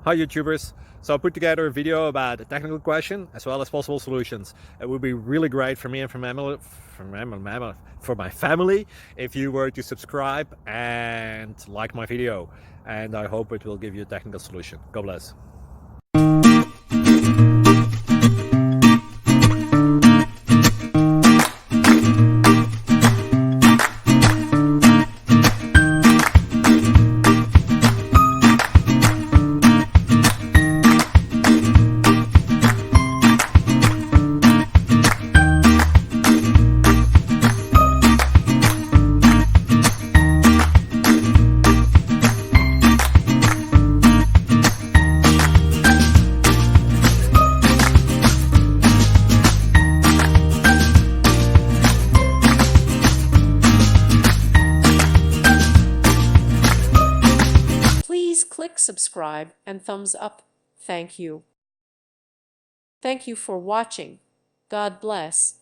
Hi YouTubers! So I put together a video about a technical question as well as possible solutions. It would be really great for me and for my family if you were to subscribe and like my video, and I hope it will give you a technical solution. God bless. Please click subscribe and thumbs up. Thank you. Thank you for watching. God bless.